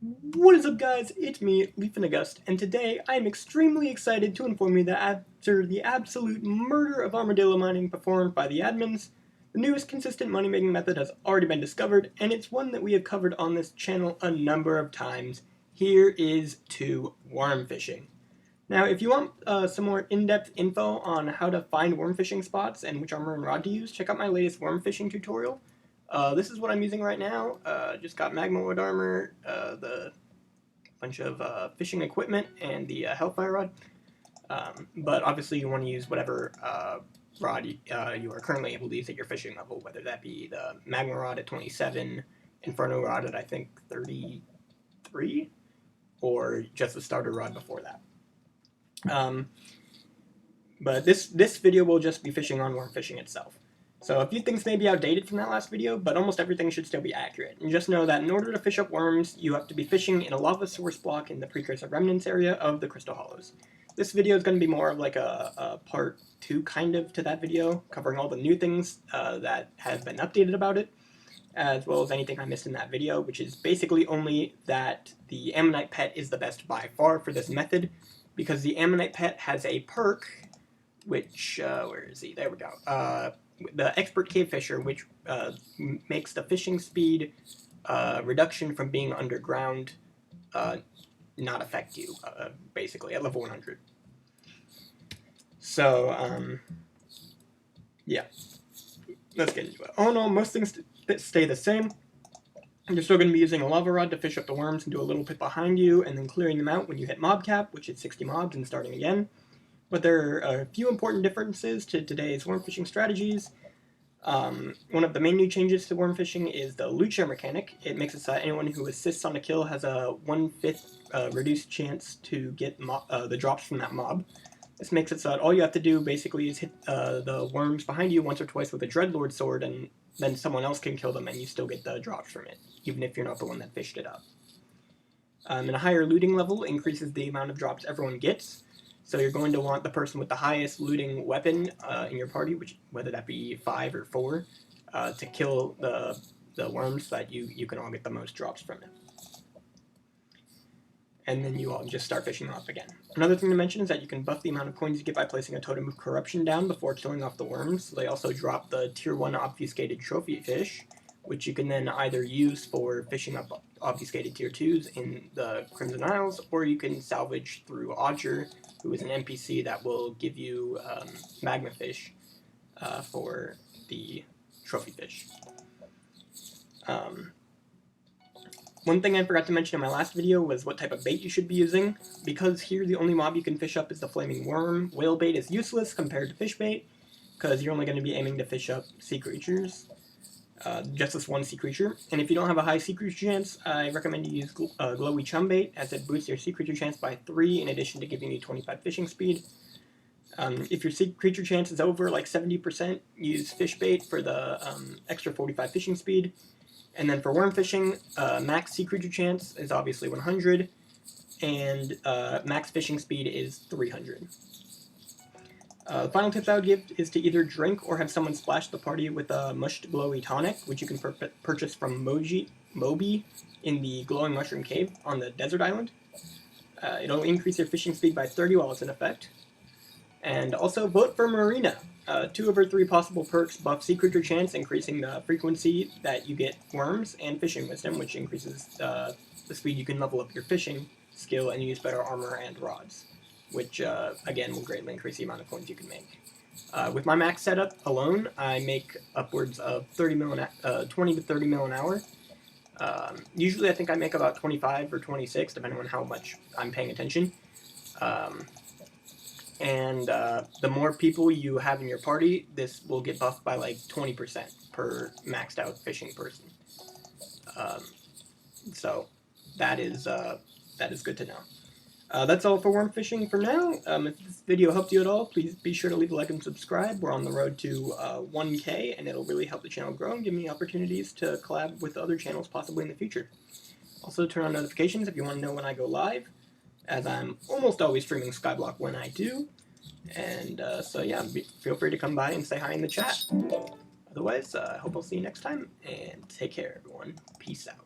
What is up, guys? It's me, Leaf and August, and today I am extremely excited to inform you that after the absolute murder of armadillo mining performed by the admins, the newest consistent money-making method has already been discovered, and it's one that we have covered on this channel a number of times. Here is to worm fishing. Now, if you want some more in-depth info on how to find worm fishing spots and which armor and rod to use, check out my latest worm fishing tutorial. This is what I'm using right now. Just got magma wood armor, the bunch of fishing equipment, and the hellfire rod. But obviously you want to use whatever rod you are currently able to use at your fishing level, whether that be the magma rod at 27, inferno rod at I think 33, or just the starter rod before that. But this video will just be fishing on worm fishing itself. So a few things may be outdated from that last video, but almost everything should still be accurate. And just know that in order to fish up worms, you have to be fishing in a lava source block in the precursor remnants area of the Crystal Hollows. This video is going to be more of like a part 2 kind of to that video, covering all the new things that have been updated about it, as well as anything I missed in that video, which is basically only that the Ammonite Pet is the best by far for this method, because the Ammonite Pet has a perk, which, where is he? There we go. The Expert Cave Fisher, which makes the fishing speed reduction from being underground not affect you, basically, at level 100. So, yeah. Let's get into it. Oh no, most things stay the same. You're still going to be using a lava rod to fish up the worms into a little pit behind you, and then clearing them out when you hit mob cap, which is 60 mobs, and starting again. But there are a few important differences to today's worm fishing strategies. One of the main new changes to worm fishing is the loot share mechanic. It makes it so that anyone who assists on a kill has a 1/5 reduced chance to get the drops from that mob. This makes it so that all you have to do basically is hit the worms behind you once or twice with a Dreadlord sword, and then someone else can kill them and you still get the drops from it, even if you're not the one that fished it up. And a higher looting level increases the amount of drops everyone gets. So you're going to want the person with the highest looting weapon in your party, which whether that be 5 or 4, to kill the worms so that you can all get the most drops from it. And then you all just start fishing them up again. Another thing to mention is that you can buff the amount of coins you get by placing a Totem of Corruption down before killing off the worms. They also drop the Tier 1 Obfuscated Trophy Fish, which you can then either use for fishing up Obfuscated Tier 2s in the Crimson Isles, or you can salvage through Odger, who is an NPC that will give you magma fish for the trophy fish. One thing I forgot to mention in my last video was what type of bait you should be using. Because here the only mob you can fish up is the flaming worm, whale bait is useless compared to fish bait, because you're only going to be aiming to fish up sea creatures. Just this one sea creature. And if you don't have a high sea creature chance, I recommend you use glowy chum bait, as it boosts your sea creature chance by 3 in addition to giving you 25 fishing speed. If your sea creature chance is over like 70%, use fish bait for the extra 45 fishing speed. And then for worm fishing, max sea creature chance is obviously 100, and max fishing speed is 300. The final tips I would give is to either drink or have someone splash the party with a mushed glowy tonic, which you can purchase from Moby in the glowing mushroom cave on the desert island. It'll increase your fishing speed by 30 while it's in effect. And also vote for Marina. 2 over 3 possible perks buff sea creature chance, increasing the frequency that you get worms, and fishing wisdom, which increases the speed you can level up your fishing skill and use better armor and rods, which again will greatly increase the amount of coins you can make. With my max setup alone, I make upwards of 20 to 30 mil an hour. Usually I think I make about 25 or 26, depending on how much I'm paying attention. And the more people you have in your party, this will get buffed by like 20% per maxed out fishing person. So that is good to know. That's all for worm fishing for now. If this video helped you at all, please be sure to leave a like and subscribe. We're on the road to 1K, and it'll really help the channel grow and give me opportunities to collab with other channels possibly in the future. Also, turn on notifications if you want to know when I go live, as I'm almost always streaming Skyblock when I do. And so yeah, feel free to come by and say hi in the chat. Otherwise, I hope I'll see you next time, and take care, everyone. Peace out.